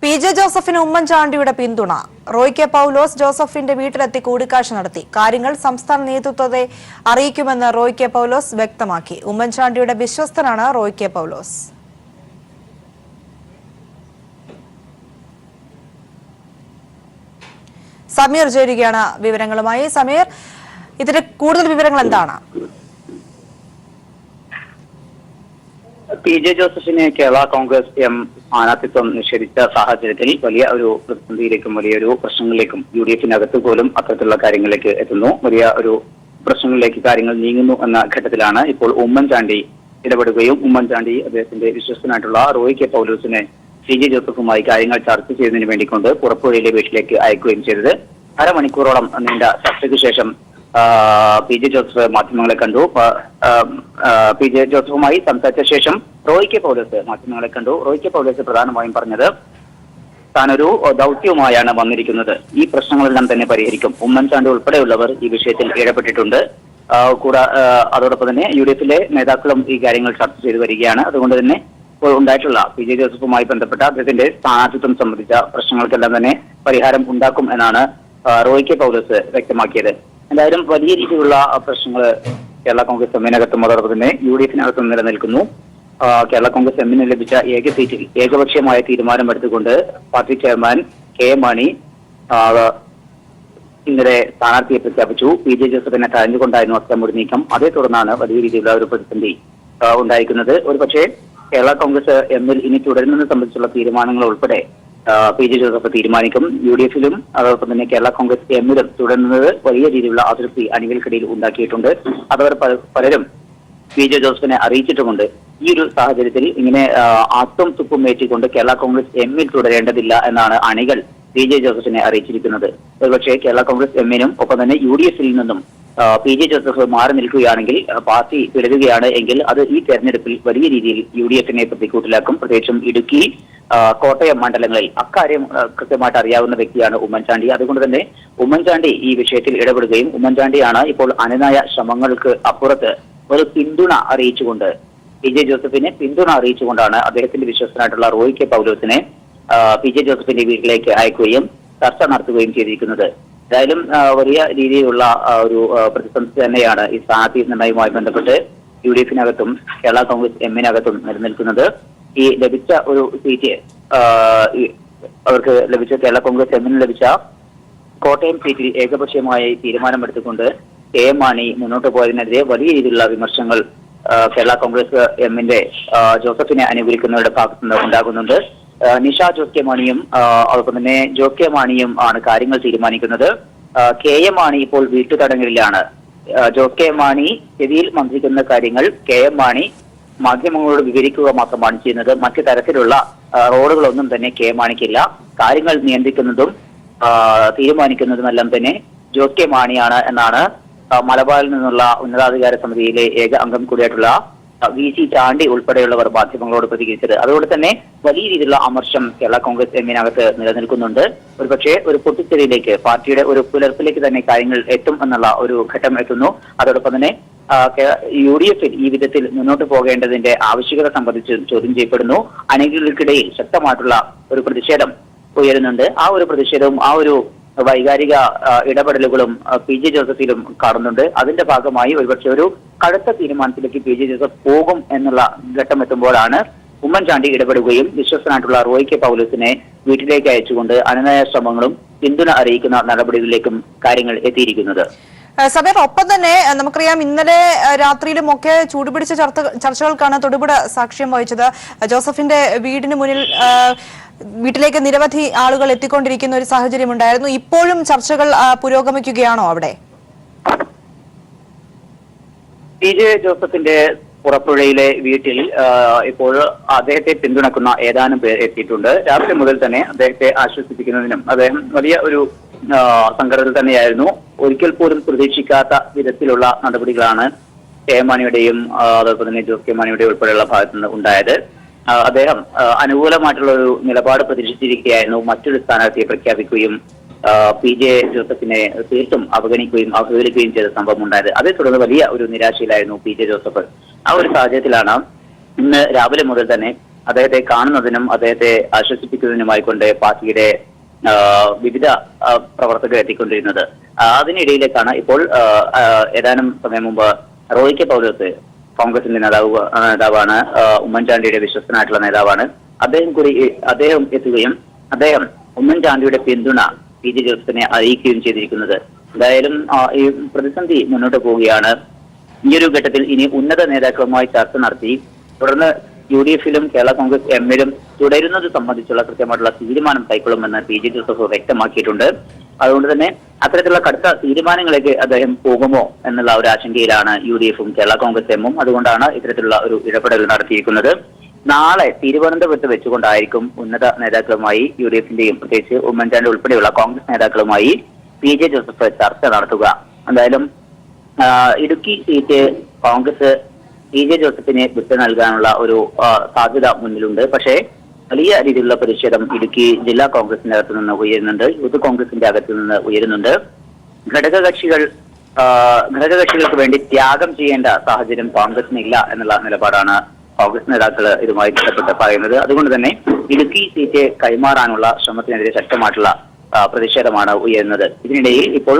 PJ. ജോസഫിന് ഉമ്മൻചാണ്ടിയുടെ പിന്തുണ. റോയ് കെ പൗലോസ് ജോസഫിന്റെ വീട്ടിലെത്തി കൂടിക്കാഴ്ച നടത്തി. കാര്യങ്ങൾ സംസ്ഥാന നേതൃത്വത്തെ അറിയിക്കുമെന്ന് റോയ് കെ പൗലോസ് വ്യക്തമാക്കി. ഉമ്മൻചാണ്ടിയുടെ വിശ്വസ്തനാണ് റോയ് കെ പൗലോസ്. സമീർ ചേരുകയാണ് വിവരങ്ങളുമായി. സമീർ, ഇതിന്റെ കൂടുതൽ വിവരങ്ങൾ എന്താണ്? പി.ജെ. ജോസഫിനെ കേരള കോൺഗ്രസ് എം സ്ഥാനാർത്ഥിത്വം നിഷേധിച്ച സാഹചര്യത്തിൽ വലിയ ഒരു പ്രതിസന്ധിയിലേക്കും വലിയൊരു പ്രശ്നങ്ങളിലേക്കും UDF-നകത്ത് പോലും അത്തരത്തിലുള്ള കാര്യങ്ങളിലേക്ക് എത്തുന്നു. വലിയ ഒരു പ്രശ്നങ്ങളിലേക്ക് കാര്യങ്ങൾ നീങ്ങുന്നു എന്ന ഘട്ടത്തിലാണ് ഇപ്പോൾ ഉമ്മൻചാണ്ടി ഇടപെടുകയും ഉമ്മൻചാണ്ടി അദ്ദേഹത്തിന്റെ വിശ്വസ്തനായിട്ടുള്ള റോയ് കെ പൗലോസിനെ പി.ജെ. ജോസഫുമായി കാര്യങ്ങൾ ചർച്ച ചെയ്യുന്നതിന് വേണ്ടിക്കൊണ്ട് പുറപ്പുഴയിലെ വീട്ടിലേക്ക് അയക്കുകയും ചെയ്തത്. അരമണിക്കൂറോളം നീണ്ട ചർച്ചയ്ക്ക് ശേഷം പി.ജെ. ജോസഫ് മാധ്യമങ്ങളെ കണ്ടു. പി.ജെ. ജോസഫുമായി സംസാരിച്ച ശേഷം റോയ് കെ പൗലോസ് മാധ്യമങ്ങളെ കണ്ടു. റോയ് കെ പൗലോസ് പ്രധാനമായും പറഞ്ഞത് താനൊരു ദൗത്യവുമായാണ് വന്നിരിക്കുന്നത്. ഈ പ്രശ്നങ്ങളെല്ലാം തന്നെ പരിഹരിക്കും. ഉമ്മൻചാണ്ടി ഉൾപ്പെടെയുള്ളവർ ഈ വിഷയത്തിൽ ഇടപെട്ടിട്ടുണ്ട്. അതോടൊപ്പം തന്നെ UDF-ലെ നേതാക്കളും ഈ കാര്യങ്ങൾ ചർച്ച ചെയ്തു വരികയാണ്. അതുകൊണ്ട് തന്നെ ഉണ്ടായിട്ടുള്ള പി.ജെ. ജോസഫുമായി ബന്ധപ്പെട്ട അദ്ദേഹത്തിന്റെ സ്ഥാനാർത്ഥിത്വം സംബന്ധിച്ച പ്രശ്നങ്ങൾക്കെല്ലാം തന്നെ പരിഹാരം ഉണ്ടാക്കും എന്നാണ് റോയ് കെ പൗലോസ് വ്യക്തമാക്കിയത്. എന്തായാലും വലിയ രീതിയിലുള്ള പ്രശ്നങ്ങൾ കേരള കോൺഗ്രസ് എമ്മിനകത്തും അതോടൊപ്പം തന്നെ UDF-നകത്തും നിലനിൽക്കുന്നു. കേരള കോൺഗ്രസ് എമ്മിന് ലഭിച്ച ഏക സീറ്റിൽ ഏകപക്ഷീയമായ തീരുമാനമെടുത്തുകൊണ്ട് പാർട്ടി ചെയർമാൻ കെ മാണി ഇന്നലെ സ്ഥാനാർത്ഥിയെ പ്രഖ്യാപിച്ചു. പി.ജെ. ജോസഫിനെ തഴഞ്ഞുകൊണ്ടായിരുന്നു അത്തരമൊരു നീക്കം. അതേ തുടർന്നാണ് വലിയ രീതിയിലുള്ള ഒരു പ്രതിസന്ധി ഉണ്ടായിരിക്കുന്നത്. ഒരുപക്ഷെ കേരള കോൺഗ്രസ് എമ്മിൽ ഇനി തുടരുന്നത് സംബന്ധിച്ചുള്ള തീരുമാനങ്ങൾ ഉൾപ്പെടെ പി.ജെ. ജോസഫ് തീരുമാനിക്കും. UDF-ലും അതോടൊപ്പം തന്നെ കേരള കോൺഗ്രസ് എമ്മിലും തുടരുന്നത് വലിയ രീതിയിലുള്ള അതൃപ്തി അണികൾക്കിടയിൽ ഉണ്ടാക്കിയിട്ടുണ്ട്. അതവർ പലരും പി.ജെ. ജോസഫിനെ അറിയിച്ചിട്ടുമുണ്ട്. ഈ ഒരു സാഹചര്യത്തിൽ ഇങ്ങനെ ആത്തും തുപ്പും ഏറ്റിക്കൊണ്ട് കേരള കോൺഗ്രസ് എമ്മിൽ തുടരേണ്ടതില്ല എന്നാണ് അണികൾ പി.ജെ. ജോസഫിനെ അറിയിച്ചിരിക്കുന്നത്. ഒരുപക്ഷെ കേരള കോൺഗ്രസ് എമ്മിനും ഒപ്പം തന്നെ UDF-ൽ നിന്നും പി.ജെ. ജോസഫ് മാറി നിൽക്കുകയാണെങ്കിൽ, പാർട്ടി പിളരുകയാണ് എങ്കിൽ അത് ഈ തെരഞ്ഞെടുപ്പിൽ വലിയ രീതിയിൽ UDF-നെ പ്രതിക്കൂട്ടിലാക്കും. പ്രത്യേകിച്ചും ഇടുക്കി, കോട്ടയം മണ്ഡലങ്ങളിൽ അക്കാര്യം കൃത്യമായിട്ട് അറിയാവുന്ന വ്യക്തിയാണ് ഉമ്മൻചാണ്ടി. അതുകൊണ്ട് തന്നെ ഉമ്മൻചാണ്ടി ഈ വിഷയത്തിൽ ഇടപെടുകയും ഉമ്മൻചാണ്ടിയാണ് ഇപ്പോൾ അനുനയ ശ്രമങ്ങൾക്ക് അപ്പുറത്ത് ഒരു പിന്തുണ അറിയിച്ചുകൊണ്ട് പി.ജെ. ജോസഫിനെ പിന്തുണ അറിയിച്ചുകൊണ്ടാണ് അദ്ദേഹത്തിന്റെ വിശ്വസ്തനായിട്ടുള്ള റോയ് കെ പൗലോസിനെ പി.ജെ. ജോസഫിന്റെ വീട്ടിലേക്ക് അയക്കുകയും ചർച്ച നടത്തുകയും ചെയ്തിരിക്കുന്നത്. എന്തായാലും വലിയ രീതിയിലുള്ള ഒരു പ്രതിസന്ധി തന്നെയാണ് ഈ സ്ഥാനാർത്ഥി നിർണയവുമായി ബന്ധപ്പെട്ട് UDF-നകത്തും കേരള കോൺഗ്രസ് എമ്മിനകത്തും നിലനിൽക്കുന്നത്. ഈ ലഭിച്ച ഒരു സീറ്റ് അവർക്ക് ലഭിച്ച കേരള കോൺഗ്രസ് എമ്മിന് ലഭിച്ച കോട്ടയം സീറ്റിൽ ഏകപക്ഷീയമായി തീരുമാനമെടുത്തുകൊണ്ട് കെ മാണി മുന്നോട്ട് പോയതിനെതിരെ വലിയ രീതിയിലുള്ള വിമർശനങ്ങൾ കേരള കോൺഗ്രസ് എമ്മിന്റെ ജോസഫിനെ അനുകൂലിക്കുന്നവരുടെ ഭാഗത്തുനിന്ന് ഉണ്ടാകുന്നുണ്ട്. നിഷ ജോസ് കെ മാണിയും അതോടൊപ്പം തന്നെ ജോസ് കെ മാണിയും ആണ് കാര്യങ്ങൾ തീരുമാനിക്കുന്നത്. കെ എം മാണി ഇപ്പോൾ വീട്ടുതടങ്കലിലാണ്. ജോസ് കെ മാണി സ്ഥിതിയിൽ മന്ത്രിക്കുന്ന കാര്യങ്ങൾ കെ എം മാണി മാധ്യമങ്ങളോട് വിവരിക്കുക മാത്രമാണ് ചെയ്യുന്നത്. മറ്റു തരത്തിലുള്ള റോളുകളൊന്നും തന്നെ കെ മാണിക്കില്ല. കാര്യങ്ങൾ നിയന്ത്രിക്കുന്നതും തീരുമാനിക്കുന്നതുമെല്ലാം തന്നെ ജോസ് കെ മാണിയാണ് എന്നാണ് മലബാറിൽ നിന്നുള്ള ഉന്നതാധികാര സമിതിയിലെ ഏക അംഗം കൂടിയായിട്ടുള്ള VC ചാണ്ടി ഉൾപ്പെടെയുള്ളവർ മാധ്യമങ്ങളോട് പ്രതികരിച്ചത്. അതുകൊണ്ട് തന്നെ വലിയ രീതിയിലുള്ള അമർഷം കേരള കോൺഗ്രസ് എമ്മിനകത്ത് നിലനിൽക്കുന്നുണ്ട്. ഒരുപക്ഷെ ഒരു പൊട്ടിത്തെറിയിലേക്ക്, പാർട്ടിയുടെ ഒരു പുലർപ്പിലേക്ക് തന്നെ കാര്യങ്ങൾ എത്തും എന്നുള്ള ഒരു ഘട്ടം എത്തുന്നു. അതോടൊപ്പം തന്നെ UDF-ൽ ഈ വിധത്തിൽ മുന്നോട്ട് പോകേണ്ടതിന്റെ ആവശ്യകത സംബന്ധിച്ച് ചോദ്യം ചെയ്യപ്പെടുന്നു. അണികൾക്കിടയിൽ ശക്തമായിട്ടുള്ള ഒരു പ്രതിഷേധം ഉയരുന്നുണ്ട്. ആ ഒരു പ്രതിഷേധവും ആ ഒരു വൈകാരിക ഇടപെടലുകളും പി.ജെ. ജോസഫിലും കാണുന്നുണ്ട്. അതിന്റെ ഭാഗമായി ഒരുപക്ഷെ ഒരു കടുത്ത തീരുമാനത്തിലേക്ക് പി.ജെ. ജോസഫ് പോകും എന്നുള്ള ഘട്ടം എത്തുമ്പോഴാണ് ഉമ്മൻചാണ്ടി ഇടപെടുകയും വിശ്വസ്തനായിട്ടുള്ള റോയ് കെ പൗലോസിനെ വീട്ടിലേക്ക് അയച്ചുകൊണ്ട് അനുനയ ശ്രമങ്ങളും പിന്തുണ അറിയിക്കുന്ന നടപടികളിലേക്കും കാര്യങ്ങൾ എത്തിയിരിക്കുന്നത്. സമീർ, ഒപ്പം തന്നെ നമുക്കറിയാം ഇന്നലെ രാത്രിയിലും ഒക്കെ ചൂടുപിടിച്ച ചർച്ചകൾക്കാണ് തൊടുപുഴ സാക്ഷ്യം വഹിച്ചത്. ജോസഫിന്റെ വീടിന് മുന്നിൽ വീട്ടിലേക്ക് നിരവധി ആളുകൾ എത്തിക്കൊണ്ടിരിക്കുന്ന ഒരു സാഹചര്യം ഉണ്ടായിരുന്നു. ഇപ്പോഴും ചർച്ചകൾ പുരോഗമിക്കുകയാണോ അവിടെ? പി.ജെ. ജോസഫിന്റെ പുറപ്പുഴയിലെ വീട്ടിൽ ഇപ്പോൾ അദ്ദേഹത്തെ പിന്തുണക്കുന്ന ഏതാനും പേർ എത്തിയിട്ടുണ്ട്. രാത്രി മുതൽ തന്നെ അദ്ദേഹത്തെ ആശ്വസിപ്പിക്കുന്നതിനും അദ്ദേഹം വലിയ ഒരു സംഘടനയിൽ തന്നെയായിരുന്നു. ഒരിക്കൽ പോലും പ്രതീക്ഷിക്കാത്ത വിധത്തിലുള്ള നടപടികളാണ് കെ മാണിയുടെയും അതോടൊപ്പം തന്നെ ജോസ് കെ മാണിയുടെയും ഉൾപ്പെടെയുള്ള ഭാഗത്തു നിന്ന് ഉണ്ടായത്. അദ്ദേഹം അനുകൂലമായിട്ടുള്ള ഒരു നിലപാട് പ്രതീക്ഷിച്ചിരിക്കുകയായിരുന്നു. മറ്റൊരു സ്ഥാനാർത്ഥിയെ പ്രഖ്യാപിക്കുകയും പി.ജെ. ജോസഫിനെ തീർത്തും അവഗണിക്കുകയും അവഹേളിക്കുകയും ചെയ്ത സംഭവം ഉണ്ടായത്. അതേ തുടർന്ന് വലിയ ഒരു നിരാശയിലായിരുന്നു പി.ജെ. ജോസഫ്. ആ ഒരു സാഹചര്യത്തിലാണ് ഇന്ന് രാവിലെ മുതൽ തന്നെ അദ്ദേഹത്തെ കാണുന്നതിനും അദ്ദേഹത്തെ ആശ്വസിപ്പിക്കുന്നതിനുമായിക്കൊണ്ട് പാർട്ടിയുടെ വിവിധ പ്രവർത്തകർ എത്തിക്കൊണ്ടിരുന്നത്. അതിനിടയിലേക്കാണ് ഇപ്പോൾ ഏതാനും സമയം മുമ്പ് റോയ് കെ പൗലോസ്, കോൺഗ്രസിന്റെ നേതാവാണ്, ഉമ്മൻചാണ്ടിയുടെ വിശ്വസ്തനായിട്ടുള്ള നേതാവാണ്. അദ്ദേഹം എത്തുകയും അദ്ദേഹം ഉമ്മൻചാണ്ടിയുടെ പിന്തുണ പി ജെ ജോസഫിനെ അറിയിക്കുകയും ചെയ്തിരിക്കുന്നത്. എന്തായാലും ഈ പ്രതിസന്ധി മുന്നോട്ട് പോവുകയാണ്. ഈ ഒരു ഘട്ടത്തിൽ ഇനി ഉന്നത നേതാക്കളുമായി ചർച്ച നടത്തി തുടർന്ന് UDF-ലും കേരള കോൺഗ്രസ് എമ്മിലും തുടരുന്നത് സംബന്ധിച്ചുള്ള കൃത്യമായിട്ടുള്ള തീരുമാനം കൈക്കൊള്ളുമെന്ന് പി ജെ ജോസഫ് വ്യക്തമാക്കിയിട്ടുണ്ട്. അതുകൊണ്ട് തന്നെ അത്തരത്തിലുള്ള കടുത്ത തീരുമാനങ്ങളിലേക്ക് അദ്ദേഹം പോകുമോ എന്നുള്ള ഒരു ആശങ്കയിലാണ് UDF-ഉം കേരള കോൺഗ്രസ് എമ്മും. അതുകൊണ്ടാണ് ഇത്തരത്തിലുള്ള ഒരു ഇടപെടൽ നടത്തിയിരിക്കുന്നത്. നാളെ തിരുവനന്തപുരത്ത് വെച്ചുകൊണ്ടായിരിക്കും ഉന്നത നേതാക്കളുമായി UDF-ന്റെയും പ്രത്യേകിച്ച് ഉമ്മൻചാണ്ടി ഉൾപ്പെടെയുള്ള കോൺഗ്രസ് നേതാക്കളുമായി പി ജെ ജോസഫ് ചർച്ച നടത്തുക. എന്തായാലും Idukki seat Congress P J ജോസഫിനെ വിട്ടു നൽകാനുള്ള ഒരു സാധ്യത മുന്നിലുണ്ട്. പക്ഷേ വലിയ രീതിയിലുള്ള പ്രതിഷേധം ഇടുക്കി ജില്ലാ കോൺഗ്രസിന്റെ അകത്തു നിന്ന് ഉയരുന്നുണ്ട്, യൂത്ത് കോൺഗ്രസിന്റെ അകത്തു നിന്ന് ഉയരുന്നുണ്ട്. ഘടകകക്ഷികൾക്ക് വേണ്ടി ത്യാഗം ചെയ്യേണ്ട സാഹചര്യം കോൺഗ്രസിനില്ല എന്നുള്ള നിലപാടാണ് കോൺഗ്രസ് നേതാക്കൾ ഇതുമായി ബന്ധപ്പെട്ട് പറയുന്നത്. അതുകൊണ്ട് തന്നെ ഇടുക്കി സീറ്റ് കൈമാറാനുള്ള ശ്രമത്തിനെതിരെ ശക്തമായിട്ടുള്ള പ്രതിഷേധമാണ് ഉയരുന്നത്. ഇതിനിടയിൽ ഇപ്പോൾ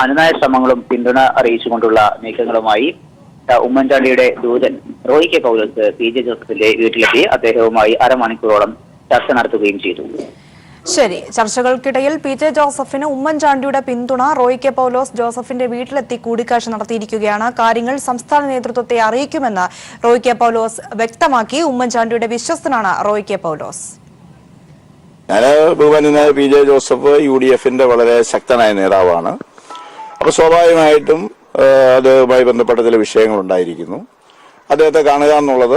അനുനയ ശ്രമങ്ങളും പിന്തുണ അറിയിച്ചുകൊണ്ടുള്ള നീക്കങ്ങളുമായി ഉമ്മൻചാണ്ടിയുടെ ദൂതൻ റോയ് കെ പൗലോസ് പി ജെ ജോസഫിന്റെ വീട്ടിലെത്തി അദ്ദേഹവുമായി അരമണിക്കൂറോളം ചർച്ച നടത്തുകയും ചെയ്തു. ശരി, ചർച്ചകൾക്കിടയിൽ പി ജെ ജോസഫിന് ഉമ്മൻചാണ്ടിയുടെ പിന്തുണ റോയ് കെ പൗലോസ് ജോസഫിന്റെ വീട്ടിലെത്തി കൂടിക്കാഴ്ച നടത്തിയിരിക്കുകയാണ്. കാര്യങ്ങൾ സംസ്ഥാന നേതൃത്വത്തെ അറിയിക്കുമെന്ന് റോയ് കെ പൗലോസ് വ്യക്തമാക്കി. ഉമ്മൻചാണ്ടിയുടെ വിശ്വസ്തനാണ് റോയ് കെ പൗലോസ്. ഞാൻ ബഹുമാന്യനായ പി ജെ ജോസഫ് UDF-ന്റെ വളരെ ശക്തനായ നേതാവാണ്. അപ്പൊ സ്വാഭാവികമായിട്ടും അതുമായി ബന്ധപ്പെട്ട ചില വിഷയങ്ങൾ ഉണ്ടായിരിക്കുന്നു. അദ്ദേഹത്തെ കാണുക എന്നുള്ളത്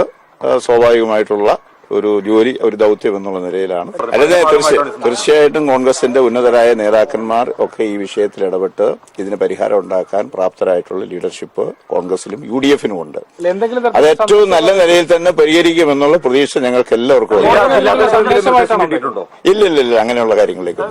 സ്വാഭാവികമായിട്ടുള്ള ഒരു ജോലി, ഒരു ദൗത്യം എന്നുള്ള നിലയിലാണ്. അല്ലാതെ തീർച്ചയായിട്ടും കോൺഗ്രസിന്റെ ഉന്നതരായ നേതാക്കന്മാർ ഒക്കെ ഈ വിഷയത്തിൽ ഇടപെട്ട് ഇതിന് പരിഹാരം ഉണ്ടാക്കാൻ പ്രാപ്തരായിട്ടുള്ള ലീഡർഷിപ്പ് കോൺഗ്രസിലും UDF-നും ഉണ്ട്. അത് ഏറ്റവും നല്ല നിലയിൽ തന്നെ പരിഹരിക്കുമെന്നുള്ള പ്രതീക്ഷ ഞങ്ങൾക്ക് എല്ലാവർക്കും ഇല്ല അങ്ങനെയുള്ള കാര്യങ്ങളിലേക്ക്.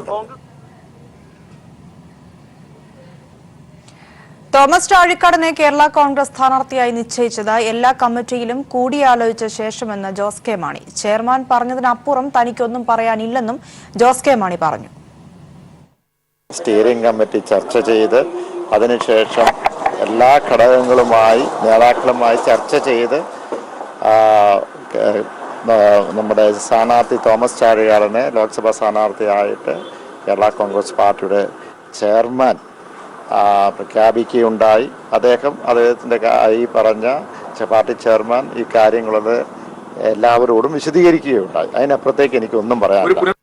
തോമസ് ചാഴിക്കാടനെ കേരള കോൺഗ്രസ് സ്ഥാനാർത്ഥിയായി നിശ്ചയിച്ചത് എല്ലാ കമ്മിറ്റിയിലും കൂടിയാലോചിച്ച ശേഷമെന്ന് ജോസ് കെ മാണി. ചെയർമാൻ പറഞ്ഞതിനപ്പുറം തനിക്കൊന്നും പറയാനില്ലെന്നും ജോസ് കെ മാണി പറഞ്ഞു. സ്റ്റിയറിംഗ് കമ്മിറ്റി ചർച്ച ചെയ്ത് അതിനുശേഷം എല്ലാ ഘടകങ്ങളുമായി നേതാക്കളുമായി ചർച്ച ചെയ്ത് നമ്മുടെ സ്ഥാനാർത്ഥി തോമസ് ചാഴികാടനെ ലോക്സഭാ സ്ഥാനാർത്ഥിയായിട്ട് കേരള കോൺഗ്രസ് പാർട്ടിയുടെ ചെയർമാൻ പ്രഖ്യാപിക്കുകയുണ്ടായി. അദ്ദേഹത്തിൻ്റെ ഈ പറഞ്ഞ പാർട്ടി ചെയർമാൻ ഈ കാര്യങ്ങളത് എല്ലാവരോടും വിശദീകരിക്കുകയുണ്ടായി. അതിനപ്പുറത്തേക്ക് എനിക്കൊന്നും പറയാനില്ല.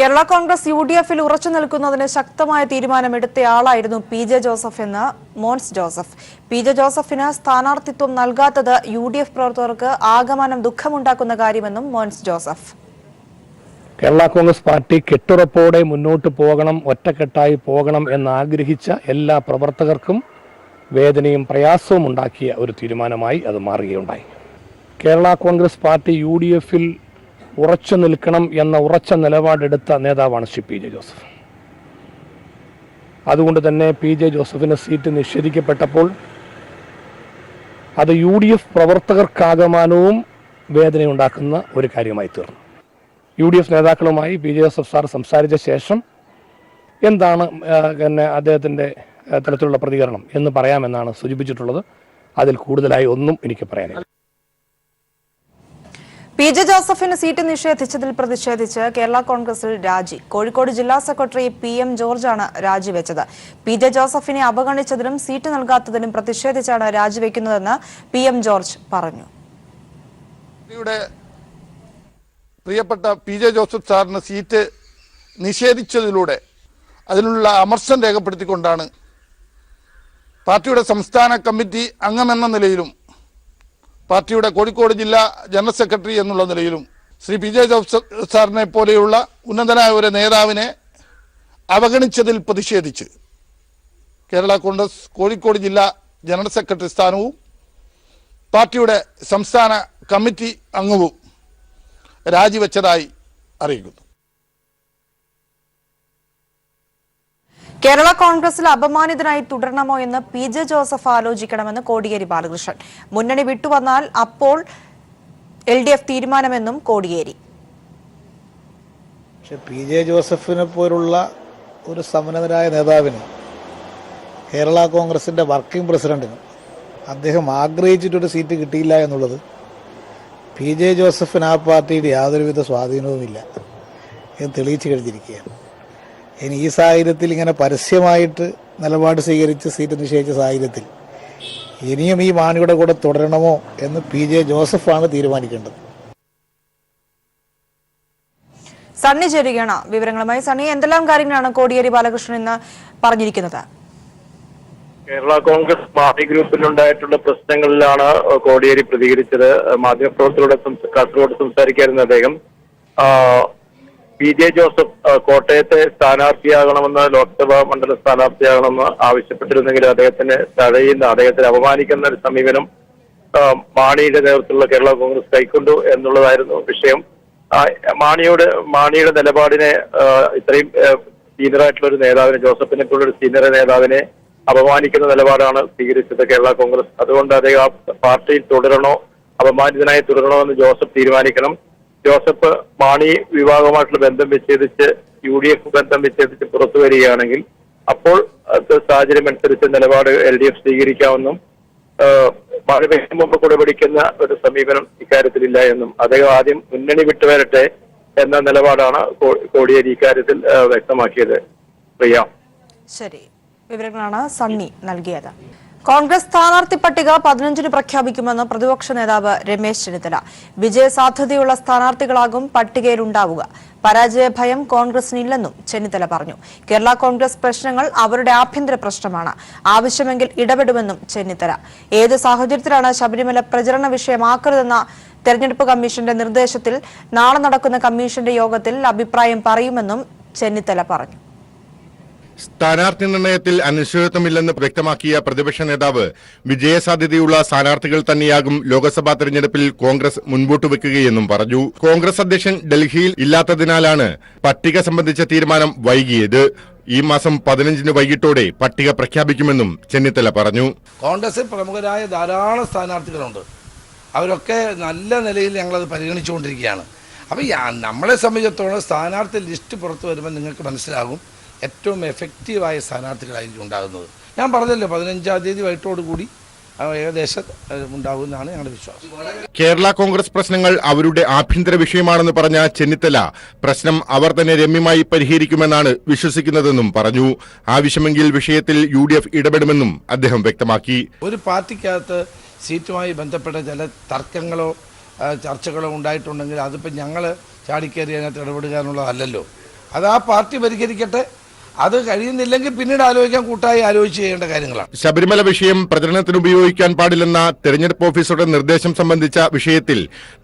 കേരള കോൺഗ്രസ് UDF-ൽ ഉറച്ചു നിൽക്കുന്നതിന് ശക്തമായ തീരുമാനമെടുത്തയാളായിരുന്നു പി ജെ ജോസഫ് എന്ന് മോൻസ് ജോസഫ്. പി ജെ ജോസഫിന് സ്ഥാനാർത്ഥിത്വം നൽകാത്തത് UDF പ്രവർത്തകർക്ക് ആകമാനം ദുഃഖമുണ്ടാക്കുന്ന കാര്യമെന്നും മോൻസ് ജോസഫ്. കേരള കോൺഗ്രസ് പാർട്ടി കെട്ടുറപ്പോടെ മുന്നോട്ട് പോകണം, ഒറ്റക്കെട്ടായി പോകണം എന്നാഗ്രഹിച്ച എല്ലാ പ്രവർത്തകർക്കും വേദനയും പ്രയാസവും ഉണ്ടാക്കിയ ഒരു തീരുമാനമായി അത് മാറുകയുണ്ടായി. കേരള കോൺഗ്രസ് പാർട്ടി UDF-ൽ ഉറച്ചു നിൽക്കണം എന്ന ഉറച്ച നിലപാടെടുത്ത നേതാവാണ് ശ്രീ പി ജെ ജോസഫ്. അതുകൊണ്ട് തന്നെ പി ജെ ജോസഫിന് സീറ്റ് നിഷേധിക്കപ്പെട്ടപ്പോൾ അത് UDF പ്രവർത്തകർക്കാകമാനവും വേദനയുണ്ടാക്കുന്ന ഒരു കാര്യമായി തീർന്നു. UDF നേതാക്കളുമായി പി ജെ ജോസഫ് സാർ സംസാരിച്ച ശേഷം എന്താണ് അദ്ദേഹത്തിൻ്റെ തരത്തിലുള്ള പ്രതികരണം എന്ന് പറയാമെന്നാണ് സൂചിപ്പിച്ചിട്ടുള്ളത്. അതിൽ കൂടുതലായി ഒന്നും എനിക്ക് പറയാനില്ല. പി ജെ ജോസഫിന് സീറ്റ് നിഷേധിച്ചതിൽ പ്രതിഷേധിച്ച് കേരള കോൺഗ്രസിൽ രാജി. കോഴിക്കോട് ജില്ലാ സെക്രട്ടറി PM ജോർജാണ് രാജിവെച്ചത്. പി ജെ ജോസഫിനെ അവഗണിച്ചതിലും സീറ്റ് നൽകാത്തതിലും പ്രതിഷേധിച്ചാണ് രാജിവെക്കുന്നതെന്ന് PM ജോർജ് പറഞ്ഞു. പ്രിയപ്പെട്ട പി ജെ ജോസഫ് സാറിന് സീറ്റ് നിഷേധിച്ചതിലൂടെ അതിനുള്ള അമർഷം രേഖപ്പെടുത്തിക്കൊണ്ടാണ് പാർട്ടിയുടെ സംസ്ഥാന കമ്മിറ്റി അംഗമെന്ന നിലയിലും പാർട്ടിയുടെ കോഴിക്കോട് ജില്ലാ ജനറൽ സെക്രട്ടറി എന്നുള്ള നിലയിലും ശ്രീ പി ജെ ജോസഫ് സാറിനെ പോലെയുള്ള ഉന്നതനായ ഒരു നേതാവിനെ അവഗണിച്ചതിൽ പ്രതിഷേധിച്ച് കേരള കോൺഗ്രസ് കോഴിക്കോട് ജില്ലാ ജനറൽ സെക്രട്ടറി സ്ഥാനവും പാർട്ടിയുടെ സംസ്ഥാന കമ്മിറ്റി അംഗവും രാജിവെച്ചതായി അറിയിക്കുന്നു. കേരള കോൺഗ്രസിൽ അപമാനിതനായി തുടരണമോ എന്ന് പി ജെ ജോസഫ് ആലോചിക്കണമെന്ന് കോടിയേരി ബാലകൃഷ്ണൻ. മുന്നണി വിട്ടുവന്നാൽ അപ്പോൾ LDF തീരുമാനമെന്നും കോടിയേരി. പക്ഷെ PJ ജോസഫിനെ പോലുള്ള ഒരു സമന്നതരായ നേതാവിന്, കേരള കോൺഗ്രസിൻ്റെ വർക്കിംഗ് പ്രസിഡന്റിന് അദ്ദേഹം ആഗ്രഹിച്ചിട്ടൊരു സീറ്റ് കിട്ടിയില്ല എന്നുള്ളത് PJ ജോസഫിന് ആ പാർട്ടിയുടെ യാതൊരുവിധ സ്വാധീനവുമില്ല എന്ന് തെളിയിച്ചു കഴിഞ്ഞിരിക്കുകയാണ്. ഇനി ഈ സാഹചര്യത്തിൽ ഇങ്ങനെ പരസ്യമായിട്ട് നിലപാട് സ്വീകരിച്ച് സീറ്റ് നിഷേധിച്ച സാഹചര്യത്തിൽ ഇനിയും ഈ മാണിയുടെ കൂടെ തുടരണമോ എന്ന് PJ ജോസഫാണ് തീരുമാനിക്കേണ്ടത്. സണ്ണി ചേരുകയാണ് വിവരങ്ങളുമായി. സണ്ണി, എന്തെല്ലാം കാര്യങ്ങളാണ് കോടിയേരി ബാലകൃഷ്ണൻ ഇന്ന് പറഞ്ഞിരിക്കുന്നത്? കേരള കോൺഗ്രസ് പാർട്ടി ഗ്രൂപ്പിലുണ്ടായിട്ടുള്ള പ്രശ്നങ്ങളിലാണ് കോടിയേരി പ്രതികരിച്ചത്. മാധ്യമപ്രവർത്തകരോട് കാസർഗോഡ് സംസാരിക്കായിരുന്ന അദ്ദേഹം PJ ജോസഫ് കോട്ടയത്തെ സ്ഥാനാർത്ഥിയാകണമെന്ന്, ലോക്സഭാ മണ്ഡല സ്ഥാനാർത്ഥിയാകണമെന്ന് ആവശ്യപ്പെട്ടിരുന്നെങ്കിൽ അദ്ദേഹത്തിന് അദ്ദേഹത്തെ അപമാനിക്കുന്ന ഒരു സമീപനം മാണിയുടെ നേതൃത്വത്തിലുള്ള കേരള കോൺഗ്രസ് കൈക്കൊണ്ടു എന്നുള്ളതായിരുന്നു വിഷയം. മാണിയുടെ നിലപാടിനെ, ഇത്രയും സീനിയറായിട്ടുള്ള ഒരു നേതാവിനെ, ജോസഫിനെ പോലൊരു സീനിയർ നേതാവിനെ അപമാനിക്കുന്ന നിലപാടാണ് സ്വീകരിച്ചത് കേരള കോൺഗ്രസ്. അതുകൊണ്ട് അദ്ദേഹം ആ പാർട്ടിയിൽ തുടരണോ, അപമാനിതനായി തുടരണോ എന്ന് ജോസഫ് തീരുമാനിക്കണം. ജോസഫ് മാണി വിഭാഗവുമായിട്ടുള്ള ബന്ധം വിച്ഛേദിച്ച് UDF ബന്ധം വിച്ഛേദിച്ച് പുറത്തു വരികയാണെങ്കിൽ അപ്പോൾ സാഹചര്യം അനുസരിച്ച് നിലപാട് LDF സ്വീകരിക്കാമെന്നും മഴ പെയ്യുന്ന മുമ്പ് കുടപിടിക്കുന്ന ഒരു സമീപനം ഇക്കാര്യത്തിലില്ല എന്നും അദ്ദേഹം ആദ്യം മുന്നണി വിട്ടുവരട്ടെ എന്ന നിലപാടാണ് കോടിയേരി ഇക്കാര്യത്തിൽ വ്യക്തമാക്കിയത്. പ്രിയ, ശരി, വിവരങ്ങളാണ് സണ്ണി നൽകിയത്. കോൺഗ്രസ് സ്ഥാനാർത്ഥി പട്ടിക 15-ന് പ്രഖ്യാപിക്കുമെന്ന് പ്രതിപക്ഷ നേതാവ് രമേശ് ചെന്നിത്തല. വിജയസാധ്യതയുള്ള സ്ഥാനാർത്ഥികളാകും പട്ടികയിലുണ്ടാവുക. പരാജയ ഭയം കോൺഗ്രസിനില്ലെന്നും ചെന്നിത്തല പറഞ്ഞു. കേരള കോൺഗ്രസ് പ്രശ്നങ്ങൾ അവരുടെ ആഭ്യന്തര പ്രശ്നമാണ്, ആവശ്യമെങ്കിൽ ഇടപെടുമെന്നും ചെന്നിത്തല. ഏത് സാഹചര്യത്തിലാണ് ശബരിമല പ്രചരണ വിഷയമാക്കരുതെന്ന തെരഞ്ഞെടുപ്പ് കമ്മീഷന്റെ നിർദ്ദേശത്തിൽ നാളെ നടക്കുന്ന കമ്മീഷന്റെ യോഗത്തിൽ അഭിപ്രായം പറയുമെന്നും ചെന്നിത്തല പറഞ്ഞു. സ്ഥാനാർത്ഥി നിർണയത്തിൽ അനിശ്ചിതത്വമില്ലെന്ന് വ്യക്തമാക്കിയ പ്രതിപക്ഷ നേതാവ് വിജയസാധ്യതയുള്ള സ്ഥാനാർത്ഥികൾ തന്നെയാകും ലോക്സഭാ തെരഞ്ഞെടുപ്പിൽ കോൺഗ്രസ് മുൻപോട്ട് വെക്കുകയെന്നും പറഞ്ഞു. കോൺഗ്രസ് അധ്യക്ഷൻ ഡൽഹിയിൽ ഇല്ലാത്തതിനാലാണ് പട്ടിക സംബന്ധിച്ച തീരുമാനം വൈകിയത്. ഈ മാസം 15-ന് വൈകിട്ടോടെ പട്ടിക പ്രഖ്യാപിക്കുമെന്നും ചെന്നിത്തല പറഞ്ഞു. കോൺഗ്രസിൽ പ്രമുഖരായ ധാരാളം സ്ഥാനാർത്ഥികളുണ്ട്. അവരൊക്കെ നല്ല നിലയിൽ ഞങ്ങളത് പരിഗണിച്ചുകൊണ്ടിരിക്കുകയാണ്. അപ്പോൾ നമ്മളെ സംബന്ധിച്ചിടത്തോളം സ്ഥാനാർത്ഥി ലിസ്റ്റ് പുറത്തു വരുമ്പോൾ നിങ്ങൾക്ക് മനസ്സിലാകും ഏറ്റവും എഫക്റ്റീവായ സ്ഥാനാർത്ഥികളായിരിക്കും ഉണ്ടാകുന്നത്. ഞാൻ പറഞ്ഞല്ലോ 15-ാം തീയതി വൈകിട്ടോടുകൂടി ഏകദേശം ഉണ്ടാകുമെന്നാണ് ഞങ്ങളുടെ വിശ്വാസം. കേരള കോൺഗ്രസ് പ്രശ്നങ്ങൾ അവരുടെ ആഭ്യന്തര വിഷയമാണെന്ന് പറഞ്ഞ ചെന്നിത്തല പ്രശ്നം അവർ തന്നെ രമ്യമായി പരിഹരിക്കുമെന്നാണ് വിശ്വസിക്കുന്നതെന്നും പറഞ്ഞു. ആവശ്യമെങ്കിൽ വിഷയത്തിൽ UDF ഇടപെടുമെന്നും അദ്ദേഹം വ്യക്തമാക്കി. ഒരു പാർട്ടിക്കകത്ത് സീറ്റുമായി ബന്ധപ്പെട്ട ചില തർക്കങ്ങളോ ചർച്ചകളോ ഉണ്ടായിട്ടുണ്ടെങ്കിൽ അതിപ്പോൾ ഞങ്ങൾ ചാടിക്കയറി അതിനകത്ത് ഇടപെടുക എന്നുള്ളതല്ലല്ലോ. അത് ആ പാർട്ടി പരിഹരിക്കട്ടെ. അത് കഴിയുന്നില്ലെങ്കിൽ പിന്നീട് കൂട്ടായി ആലോചിച്ച് ചെയ്യേണ്ട കാര്യങ്ങളാണ്. ശബരിമല വിഷയം പ്രചരണത്തിന് ഉപയോഗിക്കാൻ പാടില്ലെന്ന തെരഞ്ഞെടുപ്പ് ഓഫീസറുടെ നിർദ്ദേശം സംബന്ധിച്ച വിഷയത്തിൽ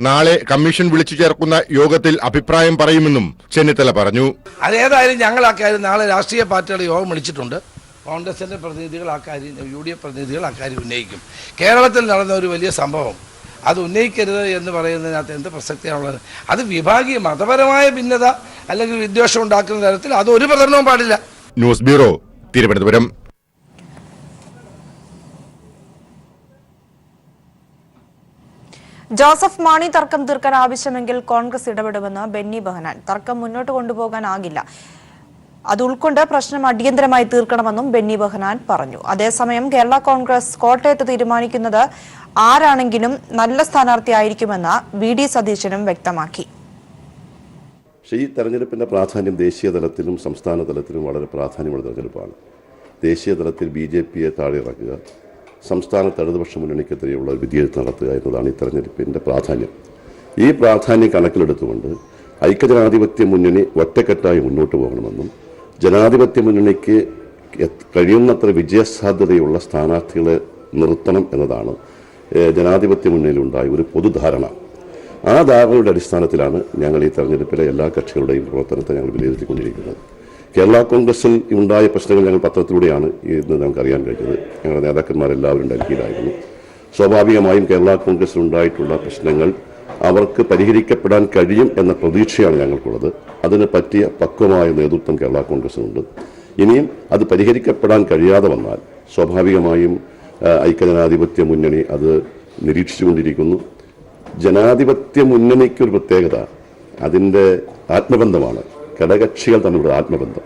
നാളെ കമ്മീഷൻ വിളിച്ചു ചേർക്കുന്ന യോഗത്തിൽ അഭിപ്രായം പറയുമെന്നും ചെന്നിത്തല പറഞ്ഞു. അതേതായാലും ഞങ്ങൾ ആ കാര്യം നാളെ രാഷ്ട്രീയ പാർട്ടികളുടെ യോഗം വിളിച്ചിട്ടുണ്ട്. കോൺഗ്രസിന്റെ പ്രതിനിധികൾ ആ കാര്യം, UDF പ്രതിനിധികൾ ആ കാര്യം ഉന്നയിക്കും. കേരളത്തിൽ നടന്ന ഒരു വലിയ സംഭവം അത് ഉന്നയിക്കരുത് എന്ന് പറയുന്നതിനകത്ത് എന്ത് പ്രസക്തിയാണുള്ളത്? അത് വിഭാഗീയ മതപരമായ ഭിന്നത അല്ലെങ്കിൽ വിദ്വേഷം ഉണ്ടാക്കുന്ന തരത്തിൽ അത് ഒരു പ്രചരണവും പാടില്ല. News bureau, Thiruvananthapuram. Joseph Mani തർക്കം തീർക്കാൻ ആവശ്യമെങ്കിൽ കോൺഗ്രസ് ഇടപെടുമെന്ന് ബെന്നി ബെഹനാൻ. തർക്കം മുന്നോട്ട് കൊണ്ടുപോകാനാകില്ല, അത് ഉൾക്കൊണ്ട് പ്രശ്നം അടിയന്തരമായി തീർക്കണമെന്നും ബെന്നി ബെഹനാൻ പറഞ്ഞു. അതേസമയം കേരള കോൺഗ്രസ് കോട്ടയത്ത് തീരുമാനിക്കുന്നത് ആരാണെങ്കിലും നല്ല സ്ഥാനാർത്ഥിയായിരിക്കുമെന്ന് VD സതീശനും വ്യക്തമാക്കി. പക്ഷേ ഈ തെരഞ്ഞെടുപ്പിൻ്റെ പ്രാധാന്യം ദേശീയ തലത്തിലും സംസ്ഥാന തലത്തിലും വളരെ പ്രാധാന്യമുള്ള തെരഞ്ഞെടുപ്പാണ്. ദേശീയ തലത്തിൽ BJPയെ താഴെയിറക്കുക, സംസ്ഥാനത്ത് ഇടതുപക്ഷ മുന്നണിക്കെതിരെയുള്ള ഒരു വിധിയെഴുത്ത് നടത്തുക എന്നതാണ് ഈ തെരഞ്ഞെടുപ്പിൻ്റെ പ്രാധാന്യം. ഈ പ്രാധാന്യം കണക്കിലെടുത്തുകൊണ്ട് ഐക്യജനാധിപത്യ മുന്നണി ഒറ്റക്കെട്ടായി മുന്നോട്ട് പോകണമെന്നും ജനാധിപത്യ മുന്നണിക്ക് കഴിയുന്നത്ര വിജയസാധ്യതയുള്ള സ്ഥാനാർത്ഥികളെ നിർത്തണം എന്നതാണ് ജനാധിപത്യ മുന്നണിയിലുണ്ടായ ഒരു പൊതുധാരണ. ആ ധാരണയുടെ അടിസ്ഥാനത്തിലാണ് ഞങ്ങൾ ഈ തെരഞ്ഞെടുപ്പിലെ എല്ലാ കക്ഷികളുടെയും പ്രവർത്തനത്തെ ഞങ്ങൾ വിലയിരുത്തിക്കൊണ്ടിരിക്കുന്നത്. കേരള കോൺഗ്രസിൽ ഉണ്ടായ പ്രശ്നങ്ങൾ ഞങ്ങൾ പത്രത്തിലൂടെയാണ് ഇന്ന് നമുക്കറിയാൻ കഴിഞ്ഞത്. ഞങ്ങളുടെ നേതാക്കന്മാരെല്ലാവരും ഡൽഹിയിലായിരുന്നു. സ്വാഭാവികമായും കേരള കോൺഗ്രസിൽ ഉണ്ടായിട്ടുള്ള പ്രശ്നങ്ങൾ അവർക്ക് പരിഹരിക്കപ്പെടാൻ കഴിയും എന്ന പ്രതീക്ഷയാണ് ഞങ്ങൾക്കുള്ളത്. അതിന് പറ്റിയ പക്വമായ നേതൃത്വം കേരള കോൺഗ്രസിനുണ്ട്. ഇനിയും അത് പരിഹരിക്കപ്പെടാൻ കഴിയാതെ വന്നാൽ സ്വാഭാവികമായും ഐക്യജനാധിപത്യ മുന്നണി അത് നിരീക്ഷിച്ചുകൊണ്ടിരിക്കുന്നു. ജനാധിപത്യ മുന്നണിക്കൊരു പ്രത്യേകത അതിൻ്റെ ആത്മബന്ധമാണ്, ഘടകകക്ഷികൾ തമ്മിലുള്ള ആത്മബന്ധം.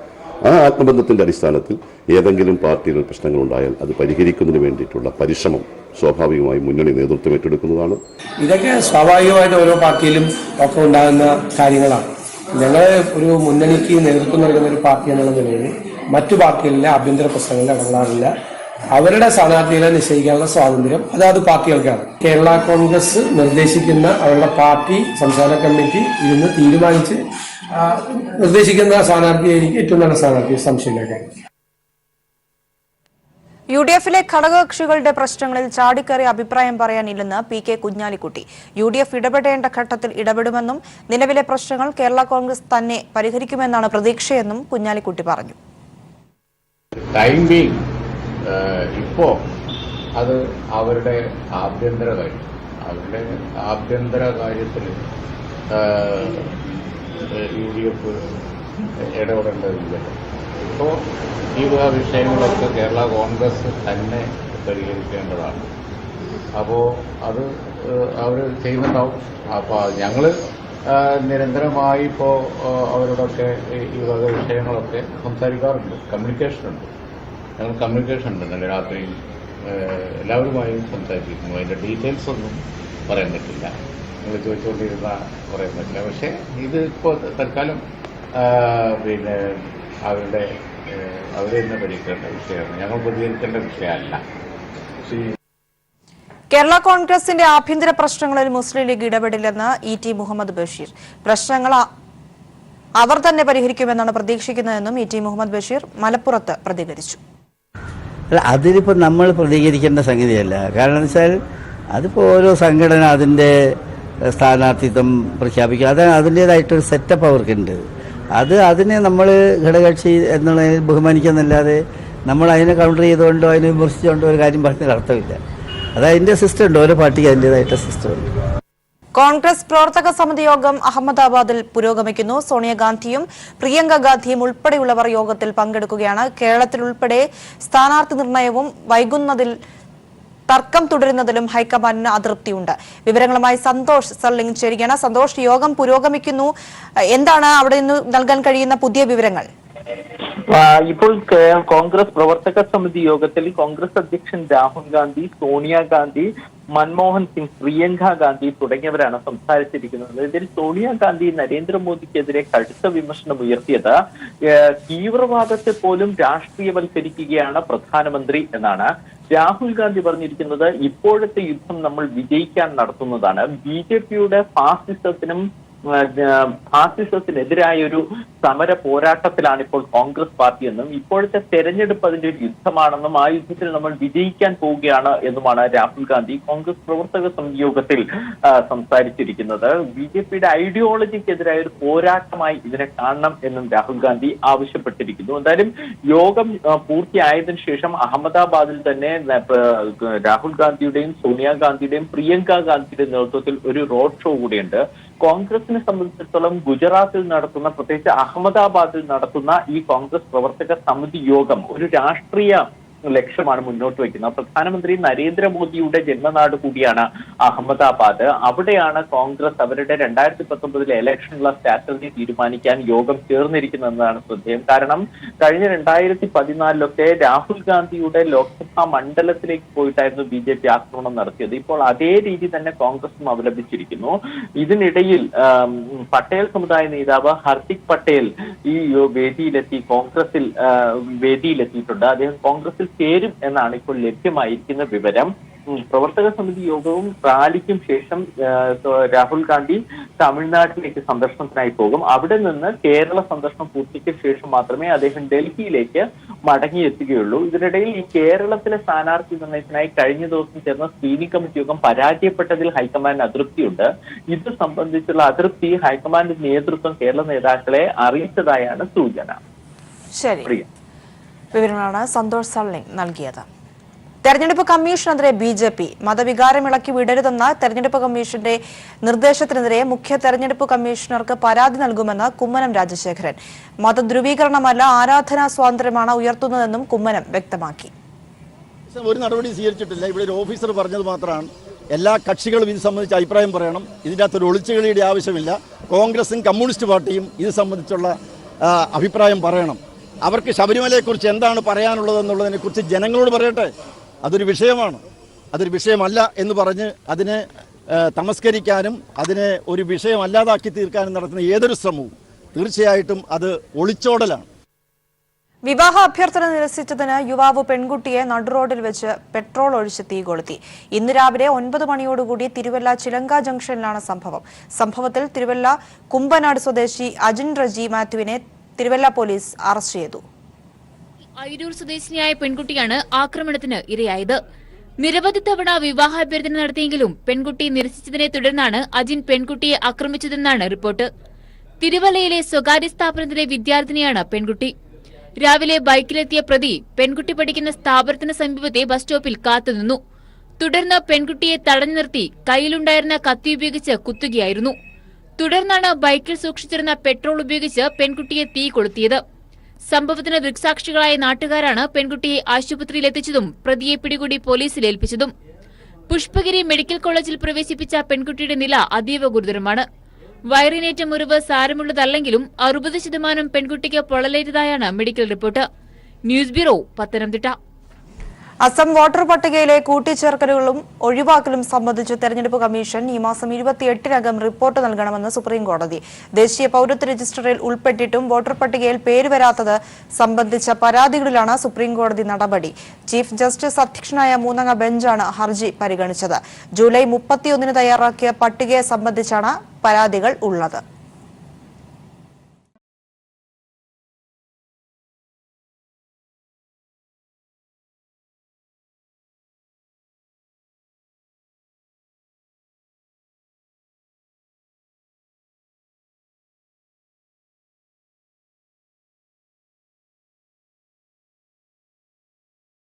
ആ ആത്മബന്ധത്തിൻ്റെ അടിസ്ഥാനത്തിൽ ഏതെങ്കിലും പാർട്ടിയിൽ പ്രശ്നങ്ങളുണ്ടായാൽ അത് പരിഹരിക്കുന്നതിന് വേണ്ടിയിട്ടുള്ള പരിശ്രമം സ്വാഭാവികമായും മുന്നണി നേതൃത്വം ഏറ്റെടുക്കുന്നതാണ്. ഇതൊക്കെ സ്വാഭാവികമായിട്ട് ഓരോ പാർട്ടിയിലും ഒക്കെ ഉണ്ടാകുന്ന കാര്യങ്ങളാണ്. ഞങ്ങൾ ഒരു മുന്നണിക്ക് നേതൃത്വം നൽകുന്ന ഒരു പാർട്ടി എന്നുള്ള നിലയിൽ മറ്റു പാർട്ടികളിലെ ആഭ്യന്തര പ്രശ്നങ്ങളിൽ ഇടപെടാറില്ല. അവരുടെ സ്ഥാനാർത്ഥികളെ നിശ്ചയിക്കാനുള്ള സ്വാതന്ത്ര്യം അത് പാർട്ടികൾക്കാണ്. കേരള കോൺഗ്രസ് നിർദ്ദേശിക്കുന്ന അവരുടെ പാർട്ടി സംസ്ഥാന കമ്മിറ്റി ഇരുന്ന് തീരുമാനിച്ച് നിർദ്ദേശിക്കുന്ന സ്ഥാനാർത്ഥിയായിരിക്കും ഏറ്റവും നല്ല സ്ഥാനാർത്ഥി, സംശയമില്ല. UDF-ലെ ഘടകകക്ഷികളുടെ പ്രശ്നങ്ങളിൽ ചാടിക്കയറി അഭിപ്രായം പറയാനില്ലെന്ന് PK കുഞ്ഞാലിക്കുട്ടി. UDF ഇടപെടേണ്ട ഘട്ടത്തിൽ ഇടപെടുമെന്നും നിലവിലെ പ്രശ്നങ്ങൾ കേരള കോൺഗ്രസ് തന്നെ പരിഹരിക്കുമെന്നാണ് പ്രതീക്ഷയെന്നും കുഞ്ഞാലിക്കുട്ടി പറഞ്ഞു. ഇപ്പോ അത് അവരുടെ ആഭ്യന്തര കാര്യത്തിൽ UDF ഇടപെടേണ്ടതില്ല. ഇപ്പോൾ ഈ വിഷയങ്ങളൊക്കെ കേരള കോൺഗ്രസ് തന്നെ പരിഹരിക്കേണ്ടതാണ്. അപ്പോൾ അത് അവർ ചെയ്യുന്നുണ്ടാവും. അപ്പോൾ ഞങ്ങൾ നിരന്തരമായി ഇപ്പോൾ അവരോടൊക്കെ ഈ വക വിഷയങ്ങളൊക്കെ സംസാരിക്കാറുണ്ട്. ഞങ്ങൾ കമ്മ്യൂണിക്കേഷൻ ഉണ്ട്. ഇന്നലെ രാത്രി എല്ലാവരുമായും സംസാരിച്ചിരിക്കുന്നു. അതിൻ്റെ ഡീറ്റെയിൽസ് ഒന്നും പറയാൻ പറ്റില്ല, നിങ്ങൾ ചോദിച്ചുകൊണ്ടിരുന്ന പറയാൻ പറ്റില്ല. പക്ഷേ ഇത് ഇപ്പോൾ തൽക്കാലം പിന്നെ അവരെ തന്നെ പരിഹരിക്കേണ്ട വിഷയമാണ്, ഞങ്ങൾ പ്രതികരിക്കേണ്ട വിഷയമല്ല. കേരള കോൺഗ്രസിന്റെ ആഭ്യന്തര പ്രശ്നങ്ങളിൽ മുസ്ലിം ലീഗ് ഇടപെടില്ലെന്ന് ET മുഹമ്മദ് ബഷീർ. പ്രശ്നങ്ങൾ അവർ തന്നെ പരിഹരിക്കുമെന്നാണ് പ്രതീക്ഷിക്കുന്നതെന്നും ET മുഹമ്മദ് ബഷീർ മലപ്പുറത്ത് പ്രതികരിച്ചു. അതിലിപ്പോൾ നമ്മൾ പ്രതികരിക്കേണ്ട സംഗതിയല്ല. കാരണം എന്ന് വെച്ചാൽ അതിപ്പോൾ ഓരോ സംഘടന അതിൻ്റെ സ്ഥാനാർത്ഥിത്വം പ്രഖ്യാപിക്കുക, അത് അതിൻ്റേതായിട്ടൊരു സെറ്റപ്പ് അവർക്കുണ്ട്. അതിനെ നമ്മൾ ഘടകകക്ഷി എന്നുള്ളതിൽ ബഹുമാനിക്കുന്നല്ലാതെ നമ്മൾ അതിനെ കൗണ്ടർ ചെയ്തുകൊണ്ടോ അതിനെ വിമർശിച്ചുകൊണ്ടോ ഒരു കാര്യം പറഞ്ഞതിൽ അർത്ഥമില്ല. അത് അതിൻ്റെ സിസ്റ്റം ഉണ്ട്, ഓരോ പാർട്ടിക്ക് അതിൻ്റേതായിട്ട് സിസ്റ്റം ഉണ്ട്. കോൺഗ്രസ് പ്രവർത്തക സമിതി യോഗം അഹമ്മദാബാദിൽ പുരോഗമിക്കുന്നു. സോണിയാഗാന്ധിയും പ്രിയങ്ക ഗാന്ധിയും ഉൾപ്പെടെയുള്ളവർ യോഗത്തിൽ പങ്കെടുക്കുകയാണ്. കേരളത്തിൽ ഉൾപ്പെടെ സ്ഥാനാർത്ഥി നിർണയവും വൈകുന്നതിൽ തർക്കം തുടരുന്നതിലും ഹൈക്കമാൻഡിന് അതൃപ്തിയുണ്ട്. വിവരങ്ങളുമായി സന്തോഷ് സർലിംഗ് ചേരുകയാണ്. സന്തോഷ്, യോഗം പുരോഗമിക്കുന്നു, എന്താണ് അവിടെ നിന്ന് നൽകാൻ കഴിയുന്ന പുതിയ വിവരങ്ങൾ? ഇപ്പോൾ കോൺഗ്രസ് പ്രവർത്തക സമിതി യോഗത്തിൽ കോൺഗ്രസ് അധ്യക്ഷൻ രാഹുൽ ഗാന്ധി, സോണിയാഗാന്ധി, മൻമോഹൻ സിംഗ്, പ്രിയങ്ക ഗാന്ധി തുടങ്ങിയവരാണ് സംസാരിച്ചിരിക്കുന്നത്. ഇതിൽ സോണിയാഗാന്ധി നരേന്ദ്രമോദിക്കെതിരെ കടുത്ത വിമർശനം ഉയർത്തിയത് തീവ്രവാദത്തെ പോലും രാഷ്ട്രീയവൽക്കരിക്കുകയാണ് പ്രധാനമന്ത്രി എന്നാണ്. രാഹുൽ ഗാന്ധി പറഞ്ഞിരിക്കുന്നത് ഇപ്പോഴത്തെ യുദ്ധം നമ്മൾ വിജയിക്കാൻ നടത്തുന്നതാണ്. BJPയുടെ ഫാസിസത്തിനെതിരായ ഒരു സമര പോരാട്ടത്തിലാണ് ഇപ്പോൾ കോൺഗ്രസ് പാർട്ടി എന്നും ഇപ്പോഴത്തെ തെരഞ്ഞെടുപ്പ് അതിന്റെ ഒരു യുദ്ധമാണെന്നും ആ യുദ്ധത്തിൽ നമ്മൾ വിജയിക്കാൻ പോവുകയാണ് എന്നുമാണ് രാഹുൽ ഗാന്ധി കോൺഗ്രസ് പ്രവർത്തക സമിതി യോഗത്തിൽ സംസാരിച്ചിരിക്കുന്നത്. BJPയുടെ ഐഡിയോളജിക്കെതിരായ ഒരു പോരാട്ടമായി ഇതിനെ കാണണം എന്നും രാഹുൽ ഗാന്ധി ആവശ്യപ്പെട്ടിരിക്കുന്നു. എന്തായാലും യോഗം പൂർത്തിയായതിനു ശേഷം അഹമ്മദാബാദിൽ തന്നെ രാഹുൽ ഗാന്ധിയുടെയും സോണിയാഗാന്ധിയുടെയും പ്രിയങ്ക ഗാന്ധിയുടെ നേതൃത്വത്തിൽ ഒരു റോഡ് ഷോ കൂടിയുണ്ട്. കോൺഗ്രസിനെ സംബന്ധിച്ചിടത്തോളം ഗുജറാത്തിൽ നടത്തുന്ന, പ്രത്യേകിച്ച് അഹമ്മദാബാദിൽ നടത്തുന്ന ഈ കോൺഗ്രസ് പ്രവർത്തക സമിതി യോഗം ഒരു രാഷ്ട്രീയ ലക്ഷ്യമാണ് മുന്നോട്ട് വയ്ക്കുന്നത്. പ്രധാനമന്ത്രി നരേന്ദ്രമോദിയുടെ ജന്മനാട് കൂടിയാണ് അഹമ്മദാബാദ്. അവിടെയാണ് കോൺഗ്രസ് അവരുടെ 2019 ഇലക്ഷനുള്ള സ്ട്രാറ്റജി തീരുമാനിക്കാൻ യോഗം ചേർന്നിരിക്കുന്നതെന്നാണ് ശ്രദ്ധേയം. കാരണം കഴിഞ്ഞ 2014 രാഹുൽ ഗാന്ധിയുടെ ലോക്സഭാ മണ്ഡലത്തിലേക്ക് പോയിട്ടായിരുന്നു BJP ആക്രമണം നടത്തിയത്. ഇപ്പോൾ അതേ രീതി തന്നെ കോൺഗ്രസും അവലംബിച്ചിരിക്കുന്നു. ഇതിനിടയിൽ പട്ടേൽ സമുദായ നേതാവ് ഹർദിക് പട്ടേൽ ഈ വേദിയിലെത്തി കോൺഗ്രസിൽ വേദിയിലെത്തിയിട്ടുണ്ട്. അദ്ദേഹം കോൺഗ്രസിൽ ചേരും എന്നാണ് ഇപ്പോൾ ലഭ്യമായിരിക്കുന്ന വിവരം. പ്രവർത്തക സമിതി യോഗവും റാലിക്കും ശേഷം രാഹുൽ ഗാന്ധി തമിഴ്നാട്ടിലേക്ക് സന്ദർശനത്തിനായി പോകും. അവിടെ നിന്ന് കേരള സന്ദർശനം പൂർത്തിക്ക് ശേഷം മാത്രമേ അദ്ദേഹം ഡൽഹിയിലേക്ക് മടങ്ങിയെത്തുകയുള്ളൂ. ഇതിനിടയിൽ ഈ കേരളത്തിലെ സ്ഥാനാർത്ഥി നിർണയത്തിനായി കഴിഞ്ഞ ദിവസം ചേർന്ന സ്ക്രീനിംഗ് കമ്മിറ്റി യോഗം പരാജയപ്പെട്ടതിൽ ഹൈക്കമാൻഡിന് അതൃപ്തിയുണ്ട്. ഇത് സംബന്ധിച്ചുള്ള അതൃപ്തി ഹൈക്കമാൻഡ് നേതൃത്വം കേരള നേതാക്കളെ അറിയിച്ചതായാണ് സൂചന. ശരി, വിവരങ്ങളാണ് സന്തോഷ് സർലിംഗ് നൽകിയത്. തെരഞ്ഞെടുപ്പ് കമ്മീഷനെതിരെ BJP മതവികാരമിളക്കി വിടരുതെന്ന തെരഞ്ഞെടുപ്പ് കമ്മീഷന്റെ നിർദ്ദേശത്തിനെതിരെ മുഖ്യ തെരഞ്ഞെടുപ്പ് കമ്മീഷണർക്ക് പരാതി നൽകുമെന്ന് കുമ്മനം രാജശേഖരൻ. മതധ്രുവീകരണമല്ല, ആരാധനാ സ്വാതന്ത്ര്യമാണ് ഉയർത്തുന്നതെന്നും കുമ്മനം വ്യക്തമാക്കി. ഒരു നടപടി സ്വീകരിച്ചിട്ടില്ല. ഇവിടെ ഒരു ഓഫീസർ പറഞ്ഞത് മാത്രമാണ് എല്ലാ കക്ഷികളും ഇത് സംബന്ധിച്ച് അഭിപ്രായം പറയണം. ഇതിൻ്റെ അകത്തൊരു ഒളിച്ചുകളിയുടെ ആവശ്യമില്ല. കോൺഗ്രസും കമ്മ്യൂണിസ്റ്റ് പാർട്ടിയും ഇത് സംബന്ധിച്ചുള്ള അഭിപ്രായം പറയണം. അവർക്ക് ശബരിമലയെക്കുറിച്ച് എന്താണ് പറയാനുള്ളതെന്നുള്ളതിനെക്കുറിച്ച് ജനങ്ങളോട് പറയട്ടെ. അതൊരു വിഷയമാണ്. അതൊരു വിഷയമല്ല എന്ന് പറഞ്ഞ് അതിനെ തമസ്കരിക്കാനും അതിനെ ഒരു വിഷയമല്ലാതാക്കി തീർക്കാനും നടത്തുന്ന ഏതൊരു ശ്രമവും തീർച്ചയായിട്ടും അത് ഒളിച്ചോടലാണ്. വിവാഹ അഭ്യർത്ഥന നിരസിച്ചതിന് യുവാവ് പെൺകുട്ടിയെ നടുറോഡിൽ വെച്ച് പെട്രോൾ ഒഴിച്ച് തീ കൊളുത്തി. ഇന്ന് രാവിലെ 9 മണിയോടുകൂടി തിരുവല്ല ചിലങ്ക ജംഗ്ഷനിലാണ് സംഭവം. സംഭവത്തിൽ തിരുവല്ല കുമ്പനാട് സ്വദേശി അജിൻ റജി മാത്യുവിനെ തിരുവല്ല പോലീസ് അറസ്റ്റ് ചെയ്തു. അയിരൂർ സ്വദേശിനിയായ പെൺകുട്ടിയാണ് ആക്രമണത്തിന് ഇരയായത്. നിരവധി തവണ വിവാഹാഭ്യർത്ഥന നടത്തിയെങ്കിലും പെൺകുട്ടി നിരസിച്ചതിനെ തുടർന്നാണ് അജിൻ പെൺകുട്ടിയെ ആക്രമിച്ചതെന്നാണ് റിപ്പോർട്ട്. തിരുവല്ലയിലെ സ്വകാര്യ സ്ഥാപനത്തിലെ വിദ്യാർത്ഥിനിയാണ് പെൺകുട്ടി. രാവിലെ ബൈക്കിലെത്തിയ പ്രതി പെൺകുട്ടി പഠിക്കുന്ന സ്ഥാപനത്തിന് സമീപത്തെ ബസ് സ്റ്റോപ്പിൽ കാത്തുനിന്നു. തുടർന്ന് പെൺകുട്ടിയെ തടഞ്ഞു നിർത്തി കയ്യിലുണ്ടായിരുന്ന കത്തി ഉപയോഗിച്ച് കുത്തുകയായിരുന്നു. തുടർന്നാണ് ബൈക്കിൽ സൂക്ഷിച്ചിരുന്ന പെട്രോൾ ഉപയോഗിച്ച് പെൺകുട്ടിയെ തീ കൊളുത്തിയത്. സംഭവത്തിന് ദൃക്സാക്ഷികളായ നാട്ടുകാരാണ് പെൺകുട്ടിയെ ആശുപത്രിയിൽ എത്തിച്ചതും പ്രതിയെ പിടികൂടി പോലീസിൽ ഏൽപ്പിച്ചതും. പുഷ്പഗിരി മെഡിക്കൽ കോളേജിൽ പ്രവേശിപ്പിച്ച പെൺകുട്ടിയുടെ നില അതീവ ഗുരുതരമാണ്. വയറിനേറ്റ മുറിവ് സാരമുള്ളതല്ലെങ്കിലും 60% പെൺകുട്ടിക്ക് പൊള്ളലേറ്റതായാണ് medical report. News bureau, Pathanamthitta. Assam voter പട്ടികയിലെ കൂട്ടിച്ചേർക്കലുകളും ഒഴിവാക്കലും സംബന്ധിച്ച് തെരഞ്ഞെടുപ്പ് കമ്മീഷൻ ഈ മാസം 28-നകം റിപ്പോർട്ട് നൽകണമെന്ന് സുപ്രീംകോടതി. ദേശീയ പൌരത്വ രജിസ്റ്ററിൽ ഉൾപ്പെട്ടിട്ടും വോട്ടർ പട്ടികയിൽ പേര് വരാത്തത് സംബന്ധിച്ച പരാതികളിലാണ് സുപ്രീംകോടതി നടപടി. ചീഫ് ജസ്റ്റിസ് അധ്യക്ഷനായ 3-അംഗ ബെഞ്ചാണ് ഹർജി പരിഗണിച്ചത്. ജൂലൈ 31-ന് തയ്യാറാക്കിയ പട്ടികയെ സംബന്ധിച്ചാണ് പരാതികൾ ഉള്ളത്.